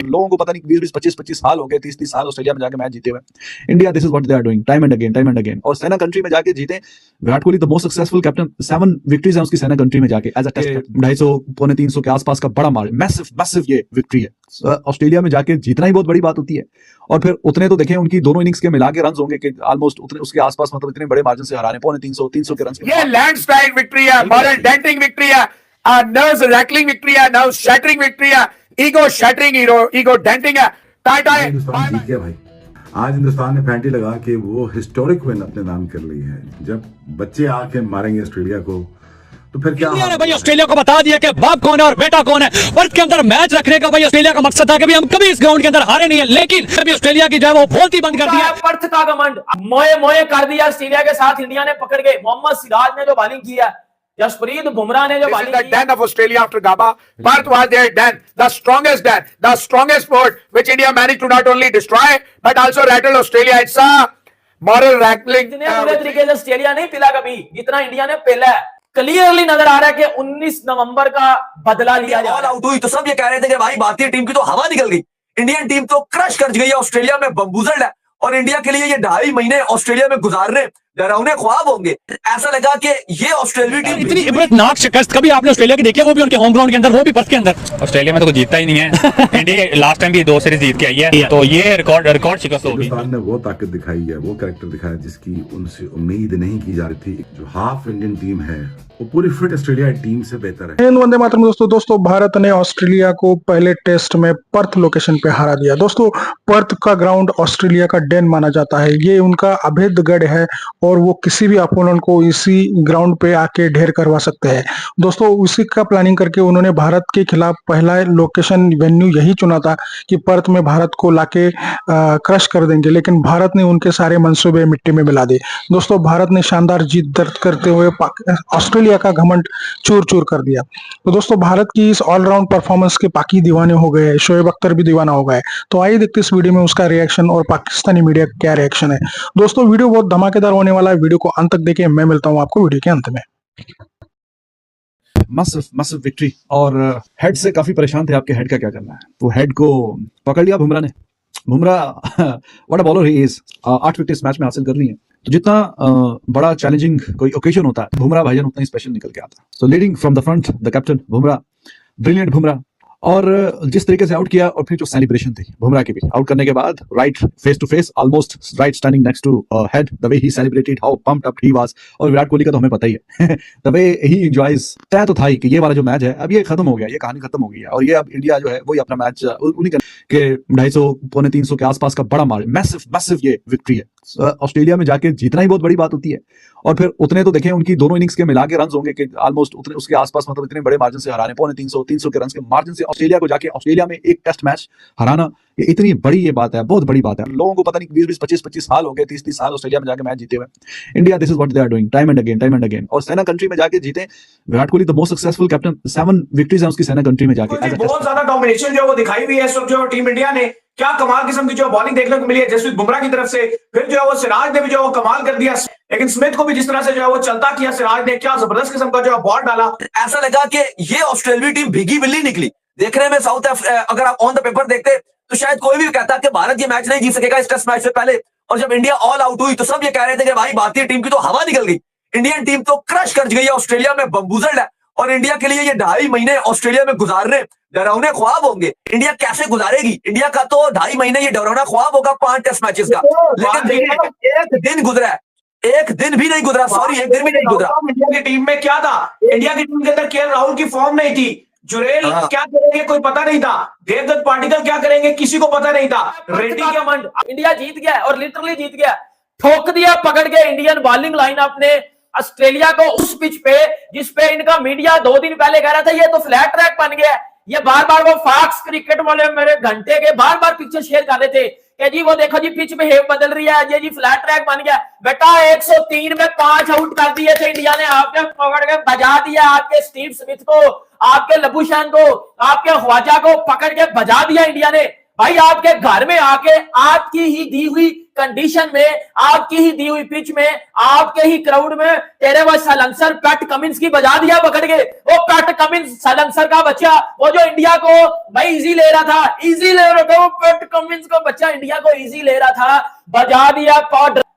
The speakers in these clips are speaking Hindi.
लोगों को पता नहीं 20-20, 25-25 साल हो गए, 30-30 साल ऑस्ट्रेलिया में जाके मैच जीते हुए। India this is what they are doing time and again. और सेना कंट्री में जाके जीते। Virat Kohli the most successful captain, 7 victories हैं उसकी सेना कंट्री में जाके एज अ टेस्ट। 250 पौने 300 के आसपास का बड़ा मार्जिन, मैसिव ये विक्ट्री है। ऑस्ट्रेलिया में जाके जीतना ही बहुत बड़ी बात होती है। और फिर उतने तो देखें उनकी दोनों इनिंग्स के मिला के रन होंगे कि ऑलमोस्ट उतने उसके आसपास, मतलब इतने बड़े मार्जिन से हरा रहे हैं, पौने 300 के रन। ये लैंडस्लाइड विक्ट्री है, मॉरल डेंटिंग विक्ट्री है, नर्व्स रैकलिंग विक्ट्री है, नर्व शैटरिंग विक्ट्री है, ईगो शैटरिंग, ईगो डेंटिंग है। टाटा है हिंदुस्तान जीत गया भाई। आज हिंदुस्तान ने फैंटी लगा के वो हिस्टोरिक विन अपने नाम कर ली है। जब बच्चे आके मारेंगे ऑस्ट्रेलिया को तो फिर क्या ने भाई ऑस्ट्रेलिया को बता दिया कि बाप कौन है और बेटा कौन है। पर्थ के अंदर मैच रखने का भाई ऑस्ट्रेलिया का मकसद था कि हम कभी इस ग्राउंड के अंदर हारे नहीं है, लेकिन अभी ऑस्ट्रेलिया की जो है वो बोलती बंद कर दिया। पर्थ का घमंड मोए मोए कर दिया ऑस्ट्रेलिया के साथ। इंडिया ने पकड़ के मोहम्मद सिराज ने जो बॉलिंग की है, जसप्रीत बुमराह ने जो बॉलिंग की, den of Australia after Gaba. Perth was their den, the strongest fort which India managed to not only destroy but also rattle Australia. It's a moral rattling. इतने बुरे तरीके से ऑस्ट्रेलिया नहीं पिला कभी जितना इंडिया ने पहला है। क्लियरली नजर आ रहा है कि 19 नवंबर का बदला लिया जा रहा है। आउट हुई तो सब ये कह रहे थे कि भाई भारतीय टीम की तो हवा निकल गई, इंडियन टीम तो क्रश कर गई है, ऑस्ट्रेलिया में बम्बूजल्ड है और इंडिया के लिए ये 2.5 महीने ऑस्ट्रेलिया में गुजारने डरावने ख्वाब होंगे। ऐसा लगा कि ये ऑस्ट्रेलियाई टीम इतनी इबरतनाक शिकस्त कभी आपने ऑस्ट्रेलिया की देखी है, वो भी उनके होम ग्राउंड के अंदर, वो भी पर्थ के अंदर। ऑस्ट्रेलिया में तो कुछ जीतता ही नहीं है। इंडिया लास्ट टाइम भी 2 सीरीज जीत के आई है, तो ये रिकॉर्ड शिकस्त होगी। हिंदुस्तान ने वो ताकत दिखाई है, वो कैरेक्टर दिखाया जिसकी उनसे उम्मीद नहीं की जा रही थी। जो हाफ इंडियन टीम है वो पूरी फिट ऑस्ट्रेलिया टीम से बेहतर है। वंदे मातरम। दोस्तों भारत ने ऑस्ट्रेलिया को पहले टेस्ट में पर्थ लोकेशन पे हरा दिया। दोस्तों पर्थ का ग्राउंड ऑस्ट्रेलिया का डेन माना जाता है, ये उनका अभेद गढ़ है और वो किसी भी अपोनेंट को इसी ग्राउंड पे आके ढेर करवा सकते हैं। दोस्तों उसी का प्लानिंग करके उन्होंने भारत के खिलाफ पहला लोकेशन वेन्यू यही चुना था कि पर्थ में भारत को लाके क्रश कर देंगे, लेकिन भारत ने उनके सारे मंसूबे मिट्टी में मिला दिए। दोस्तों भारत ने शानदार जीत दर्ज करते हुए ऑस्ट्रेलिया का घमंड चूर चूर कर दिया। तो दोस्तों भारत की इस ऑलराउंड परफॉर्मेंस के पाकि दीवाने हो गए, शोएब अख्तर भी दीवाना हो गए। तो आइए देखते इस वीडियो में उसका रिएक्शन और पाकिस्तानी मीडिया का क्या रिएक्शन है। दोस्तों वीडियो बहुत धमाकेदार होने वाला है, वीडियो को अंत तक देखें। मैं मिलता हूं आपको वीडियो के अंत में। मसिव विक्ट्री। और हेड से काफी परेशान थे, आपके हेड का क्या करना है। तो हेड को पकड़ लिया बुमराह ने। Bumrah what a bowler he is. 8 wicket इस मैच में हासिल कर ली है। तो जितना बड़ा चैलेंजिंग कोई ओकेजन होता है, बुमराह भाईजान उतना ही स्पेशल निकल के आता है। So leading from the front the captain Bumrah, brilliant Bumrah. और जिस तरीके से आउट किया और फिर जो सेलिब्रेशन थी बुमराह की भी, आउट करने के बाद right face to face, almost right standing next to head, the way he celebrated, how pumped up he was. और विराट कोहली का तो हमें पता ही है द वे ही एंजॉयज। तय तो था ही कि ये वाला जो मैच है अब ये खत्म हो गया, ये कहानी खत्म हो गई है और ये अब इंडिया जो है वही अपना मैच उन्हीं के 250 पौने 300 के आसपास का बड़ा मार्जिन, मैसिव ये विक्ट्री है। ऑस्ट्रेलिया में जाके जीतना ही बहुत बड़ी बात होती है। और फिर उतने तो देखें उनकी दोनों इनिंग्स के मिला के रन होंगे कि ऑलमोस्ट उतने उसके आसपास, मतलब इतने बड़े मार्जिन से हरा रहे हैं, पौने 300 के रन के मार्जिन से ऑस्ट्रेलिया को जाके ऑस्ट्रेलिया में एक टेस्ट मैच हराना, ये इतनी बड़ी ये बात है, बहुत बड़ी बात है। लोगों को पता नहीं 20-20, 25-25 साल हो गए, 30-30 साल ऑस्ट्रेलिया में जाके मैच जीते हुए। India this is what they are doing time and again. और सेना कंट्री में जाके जीते। Virat Kohli the most successful captain, 7 victories हैं उसकी सेना कंट्री में जाके। बहुत ज्यादा डोमिनेशन जो वो दिखाई हुई है इस वक्त जो टीम इंडिया ने। क्या कमाल किस्म की जो बॉलिंग देखने को मिली है जसप्रीत बुमराह की तरफ से। फिर जो है वो सिराज ने भी जो वो कमाल कर दिया, लेकिन स्मिथ को भी जिस तरह से जो है वो चलता किया सिराज ने, क्या जबरदस्त किस्म का जो है बॉल डाला। ऐसा लगा कि ये ऑस्ट्रेलियाई टीम भीगी बिल्ली निकली। देखने में साउथ अगर आप ऑन द पेपर देखते तो शायद कोई भी कहता कि भारत ये मैच नहीं जीत सकेगा इस टेस्ट मैच से पहले। और जब इंडिया ऑल आउट हुई तो सब ये कह रहे थे कि भाई भारतीय टीम की तो हवा निकल गई, इंडियन टीम तो क्रश कर गई है, ऑस्ट्रेलिया में बम्बूजल्ड है और इंडिया के लिए ये 2.5 महीने ऑस्ट्रेलिया में गुजारने डरावने ख्वाब होंगे। इंडिया कैसे गुजारेगी? इंडिया का तो 2.5 महीने ये डरावना ख्वाब होगा 5 टेस्ट मैचेस का। लेकिन एक दिन गुजरा है, एक दिन भी नहीं गुजरा, सॉरी एक दिन भी नहीं गुजरा। इंडिया की टीम में क्या था? इंडिया की टीम के अंदर केएल राहुल की फॉर्म नहीं थी, जुरेल क्या करेंगे कोई पता नहीं था, देवदत्त पाटिकल क्या करेंगे किसी को पता नहीं था। रेड्डी का मंड इंडिया जीत गया और लिटरली जीत गया, ठोक दिया पकड़ के इंडियन बॉलिंग लाइनअप ने ऑस्ट्रेलिया को उस पिच पे जिस पे इनका मीडिया 2 दिन पहले कह रहा था ये तो फ्लैट ट्रैक बन गया। ये बार बार वो फॉक्स क्रिकेट वाले मेरे घंटे के बार बार पिक्चर शेयर कर रहे थे कि जी वो देखो जी पिच में हेव बदल रही है, ये जी फ्लैट ट्रैक बन गया। बेटा 103 में 5 आउट कर दिए थे इंडिया ने, आपने पकड़ के बजा दिया आपके स्टीव स्मिथ को, आपके लबुशैन को, आपके ख्वाजा को पकड़ के बजा दिया इंडिया ने। भाई आपके घर में आके आपकी ही दी हुई कंडीशन में, आपकी ही दी हुई पिच में, आपके ही क्राउड में तेरे वो सलंसर पैट कमिंस की बजा दिया पकड़ के। वो पैट कमिंस सलंसर का बच्चा, वो जो इंडिया को भाई इजी ले रहा था, इजी ले रहा था, वो पैट कमिंस का बच्चा इंडिया को इजी ले रहा था, बजा दिया,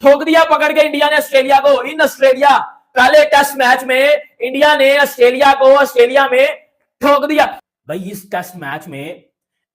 ठोक दिया पकड़ के इंडिया ने ऑस्ट्रेलिया को। इन ऑस्ट्रेलिया पहले टेस्ट मैच में इंडिया ने ऑस्ट्रेलिया को ऑस्ट्रेलिया में ठोक दिया। भाई इस टेस्ट मैच में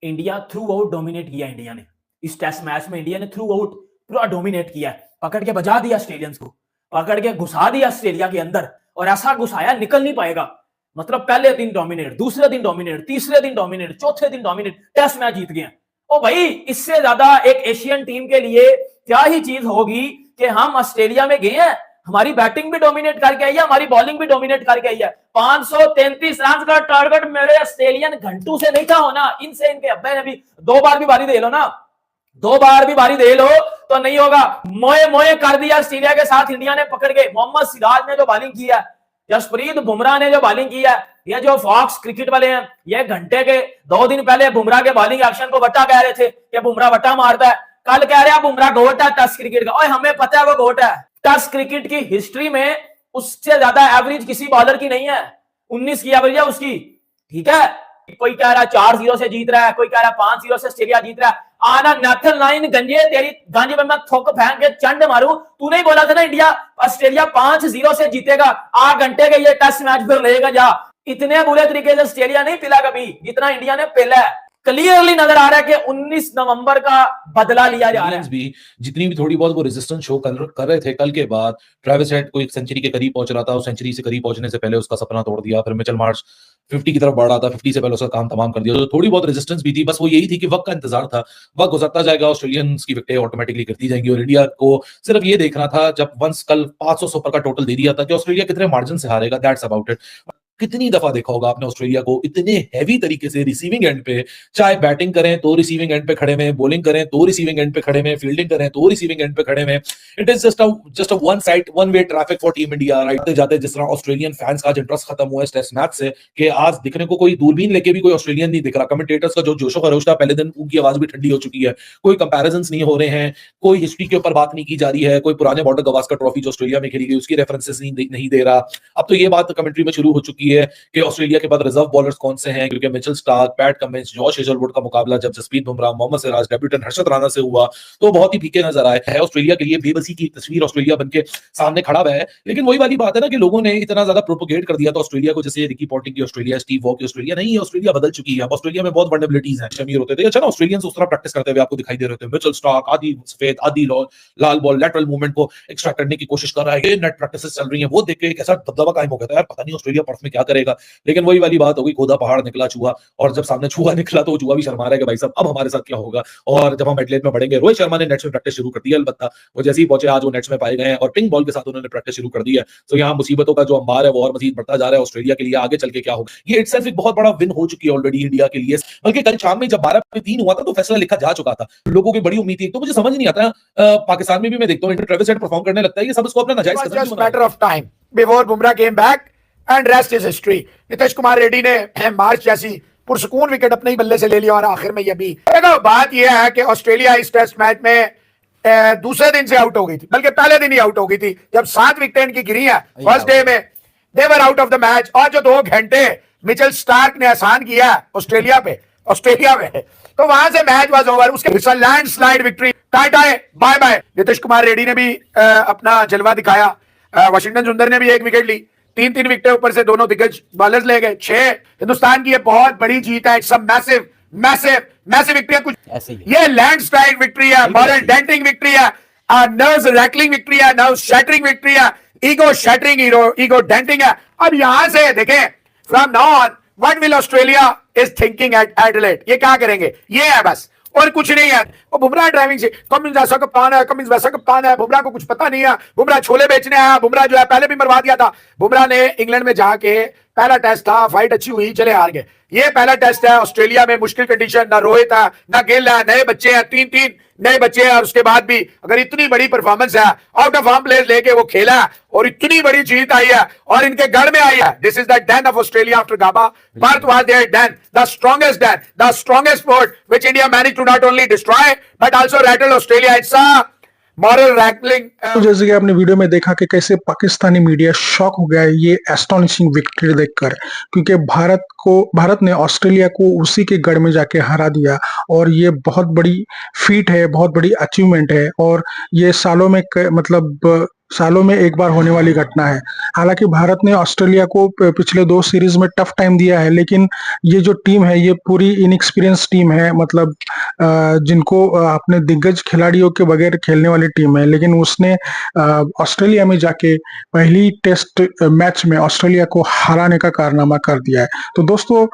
इंडिया थ्रू आउट डोमिनेट किया। इंडिया ने इस टेस्ट मैच में इंडिया ने थ्रू आउट पूरा डोमिनेट किया, पकड़ के बजा दिया ऑस्ट्रेलियंस को, पकड़ के घुसा दिया ऑस्ट्रेलिया के अंदर, और ऐसा घुसाया निकल नहीं पाएगा। मतलब पहले दिन डोमिनेट, दूसरे दिन डोमिनेट, तीसरे दिन डोमिनेट, चौथे दिन डोमिनेट, टेस्ट मैच जीत गए। ओ भाई इससे ज्यादा एक एशियन टीम के लिए क्या ही चीज होगी कि हम ऑस्ट्रेलिया में गए हैं, हमारी बैटिंग भी डोमिनेट करके आई है, हमारी बॉलिंग भी डोमिनेट करके आई है। 533 रन का टारगेट मेरे ऑस्ट्रेलियन घंटों से नहीं था होना, इनसे इनके अब्बे ने भी 2 बार भी बारी दे लो ना, 2 बार भी बारी दे लो तो नहीं होगा। मोए मोए कर दिया ऑस्ट्रेलिया के साथ इंडिया ने पकड़ के। मोहम्मद सिराज ने जो बॉलिंग की है, जसप्रीत बुमराह ने जो बॉलिंग की है, ये जो फॉक्स क्रिकेट वाले हैं, ये घंटे के 2 दिन पहले बुमराह के बॉलिंग एक्शन को वट्टा कह रहे थे कि बुमराह वट्टा मारता है, कल कह रहे हैं बुमराह गोट है टेस्ट क्रिकेट का। और हमें पता है वो गोट है, टेस्ट क्रिकेट की हिस्ट्री में उससे ज्यादा एवरेज किसी बॉलर की नहीं है, 19 की एवरेज है उसकी, ठीक है। कोई कह रहा है 4-0 से जीत रहा है, कोई कह रहा है 5-0 से ऑस्ट्रेलिया जीत रहा है। आना नेथन लाइन गंजे, तेरी गंज में मैं थोक फेंक के चंड मारूं। तूने ही बोला था ना इंडिया ऑस्ट्रेलिया 5-0 से जीतेगा, आ घंटे के ये टेस्ट मैच फिर लेगा जा। इतने बुरे तरीके से ऑस्ट्रेलिया नहीं पिला कभी जितना इंडिया ने पिला है। क्लियरली नजर आ रहा है कि 19 नवंबर का बदला लिया जा रहा है। भी जितनी भी थोड़ी बहुत वो रेजिस्टेंस शो कर रहे थे, कल के बाद ट्रेविस हेड को एक सेंचुरी के करीब पहुंच रहा था, उस सेंचुरी से करीब पहुंचने से पहले उसका सपना तोड़ दिया। फिर मिचेल मार्श 50 की तरफ बढ़ रहा था, 50 से पहले उसका काम तमाम कर दिया। तो थोड़ी बहुत रेजिस्टेंस भी थी, बस वो यही थी कि वक्त का इंतजार था, वक्त गुजरता जाएगा, ऑस्ट्रेलियंस की विकेटें ऑटोमेटिकली गिरती जाएंगी। और इंडिया को सिर्फ ये देखना था, जब वंस कल 500 सुपर का टोटल दे दिया था, कि ऑस्ट्रेलिया कितने मार्जिन से हारेगा, दैट्स अबाउट इट। कितनी दफा देखा होगा आपने ऑस्ट्रेलिया को इतने हैवी तरीके से रिसीविंग एंड पे, चाहे बैटिंग करें तो रिसीविंग एंड पे खड़े में, बॉलिंग करें तो रिसीविंग एंड पे खड़े में, फील्डिंग करें तो रिसीविंग एंड पे खड़े में। It is just a one side one way traffic for team India. Right जाते जिस तरह ऑस्ट्रेलियन फैंस का आज इंटरेस्ट खत्म हुआ इस टेस्ट मैच से, कि आज दिखने को कोई दूरबीन लेके भी कोई ऑस्ट्रेलियन नहीं दिख रहा। कमेंटेटर्स का जो जोशो खरोश था पहले दिन, उनकी आवाज भी ठंडी हो चुकी है, कोई कंपैरिजंस नहीं हो रहे हैं, कोई हिस्ट्री के ऊपर बात नहीं की जा रही है, कोई पुराने बॉर्डर गवास्कर ट्रॉफी जो ऑस्ट्रेलिया में खेली गई उसकी रेफरेंसेस नहीं दे रहा। अब तो ये बात कमेंट्री में शुरू हो चुकी है कि ऑस्ट्रेलिया के बाद रिजर्व बॉलर्स कौन से हैं, क्योंकि Mitchell Starc, PAT Cummins, Josh Hazlewood का मुकाबला जब जसप्रीत बुमराह, मोहम्मद सिराज, डेब्यूटेंट हर्षद राणा से हुआ तो बहुत ही फीके नजर आए है। ऑस्ट्रेलिया के लिए बेबसी की तस्वीर ऑस्ट्रेलिया बनके सामने खड़ा हुआ है। लेकिन वही वाली बात है ना कि लोगों ने इतना ज्यादा प्रोपोगेट कर दिया था ऑस्ट्रेलिया को, जैसे रिकी पॉन्टिंग की ऑस्ट्रेलिया, स्टीव वॉ की ऑस्ट्रेलिया नहीं है। ऑस्ट्रेलिया बदल चुकी है, ऑस्ट्रेलिया में बहुत वल्नरेबिलिटीज हैं। शमीर होते थे, अच्छा ना ऑस्ट्रेलियंस उस तरह प्रैक्टिस करते हुए आपको दिखाई दे रहे थे। मिचेल स्टार्क आधी सफेद आधी लाल बॉल लैटरल मूवमेंट को एक्सट्रैक्ट करने की कोशिश कर रहा है, ये नेट प्रैक्टिसेस चल रही है। वो देख के एक ऐसा दबदबा कायम हो गया था, यार पता नहीं ऑस्ट्रेलिया पर्थ में क्या करेगा। लेकिन वही वाली बात होगी, खोदा पहाड़ निकला चूहा, और जब सामने चूहा निकला तो चूहा भी शर्मा रहा है कि भाई साहब अब हमारे साथ क्या होगा। और जब हम एडलेड में बढ़ेंगे, रोहित शर्मा ने नेट्स में प्रैक्टिस शुरू कर दी है। अलबत्ता वो जैसे ही पहुंचे आज वो नेट्स में पाए गए हैं और पिंक बॉल के साथ उन्होंने प्रैक्टिस शुरू कर दी है। तो यहाँ मुसीबतों का जो अंबार है वो और मजीद बढ़ता जा रहा है ऑस्ट्रेलिया के लिए। आगे चल के क्या होगा, ये इटसेल्फ एक बहुत बड़ा विन हो चुकी है ऑलरेडी इंडिया के लिए। बल्कि कल शाम में जब 12-3 हुआ था तो फैसला लिखा जा चुका था, लोगों की बड़ी उम्मीद थी। तो मुझे समझ नहीं आता, पाकिस्तान में भी मैं देखता हूँ ट्रेविस हेड परफॉर्म करने लगता है, ये सब इसको अपना नाजायज कदम just matter of time before Bumrah came back and rest is history। Nitish Kumar Reddy ने मार्च जैसी पुरसुकून विकेट अपने ही बल्ले से ले लिया और आखिर में ये भी। देखो बात यह है कि ऑस्ट्रेलिया इस टेस्ट मैच में दूसरे दिन से आउट हो गई थी, बल्कि पहले दिन ही आउट हो गई थी जब 7 विकेट इनकी गिरी है फर्स्ट डे में। They were out of the match. और जो 2 घंटे मिचेल स्टार्क ने आसान किया ऑस्ट्रेलिया में, तो वहां से मैच वाज ओवर। उसके landslide victory, ta-ta bye bye. Nitish Kumar Reddy ने भी अपना जलवा दिखाया, वाशिंगटन सुंदर ने भी 1 विकेट ली, 3-3 विकेटें ऊपर से दोनों दिग्गज बॉलर्स ले गए। 6 हिंदुस्तान की ये बहुत बड़ी जीत है। It's a massive massive massive victory है। कुछ ये लैंडस्लाइड विक्ट्री है, मॉरल डेंटिंग विक्ट्री है, नर्व्स रैकलिंग विक्ट्री है, नर्व शैटरिंग विक्ट्री है, ईगो शैटरिंग, ईगो डेंटिंग है। अब यहां से देखें, from now on what will Australia is thinking at Adelaide, ये क्या करेंगे, ये है बस और कुछ नहीं है। वो बुमराह ड्राइविंग से कमिंस ऐसा कप्तान है, कमिंस वैसा कप्तान है, बुमराह को कुछ पता नहीं है, बुमराह छोले बेचने आया, बुमराह जो है पहले भी मरवा दिया था। बुमराह ने इंग्लैंड में जाके पहला टेस्ट था, फाइट अच्छी हुई, चले हार गए। ये पहला टेस्ट है ऑस्ट्रेलिया में, मुश्किल कंडीशन, ना रोहित है ना गिल है, नए बच्चे हैं, 3-3 नए बच्चे हैं। और उसके बाद भी अगर इतनी बड़ी परफॉर्मेंस है, आउट ऑफ फॉर्म प्लेयर्स लेके वो खेला और इतनी बड़ी जीत आई है और इनके घर में आई है। This is the den of Australia after Gabba. Perth was their den, the strongest den, the strongest fort which India managed to not only destroy but also rattle Australia. It's a moral rattling तो जैसे कि आपने वीडियो में देखा कि कैसे पाकिस्तानी मीडिया शॉक हो गया है ये एस्टोनिशिंग विक्ट्री देखकर, क्योंकि भारत ने ऑस्ट्रेलिया को उसी के गढ़ में जाके हरा दिया और ये बहुत बड़ी फीट है, बहुत बड़ी अचीवमेंट है और ये सालों में एक बार होने वाली घटना है। हालांकि भारत ने ऑस्ट्रेलिया को पिछले 2 सीरीज में टफ टाइम दिया है, लेकिन ये जो टीम है ये पूरी इनएक्सपीरियंस टीम है, मतलब जिनको अपने दिग्गज खिलाड़ियों के बगैर खेलने वाली टीम है, लेकिन उसने ऑस्ट्रेलिया में जाके पहली टेस्ट मैच में ऑस्ट्रेलिया को हराने का कारनामा कर दिया है। तो दोस्तों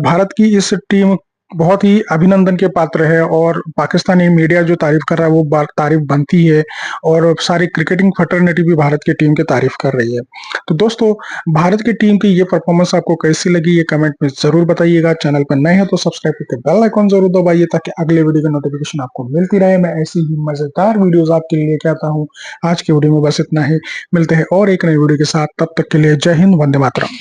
भारत की इस टीम बहुत ही अभिनंदन के पात्र है और पाकिस्तानी मीडिया जो तारीफ कर रहा है वो तारीफ बनती है और सारी क्रिकेटिंग फ्रेटर्निटी भी भारत की टीम की तारीफ कर रही है। तो दोस्तों भारत की टीम की ये परफॉर्मेंस आपको कैसी लगी ये कमेंट में जरूर बताइएगा। चैनल पर नए हैं तो सब्सक्राइब करके बेल आइकॉन जरूर दबाइए ताकि अगले वीडियो की नोटिफिकेशन आपको मिलती रहे। मैं ऐसी ही मजेदार वीडियोस आपके लिए लेके आता हूँ। आज के वीडियो में बस इतना ही, मिलते हैं और एक नई वीडियो के साथ, तब तक के लिए जय हिंद, वंदे मातरम।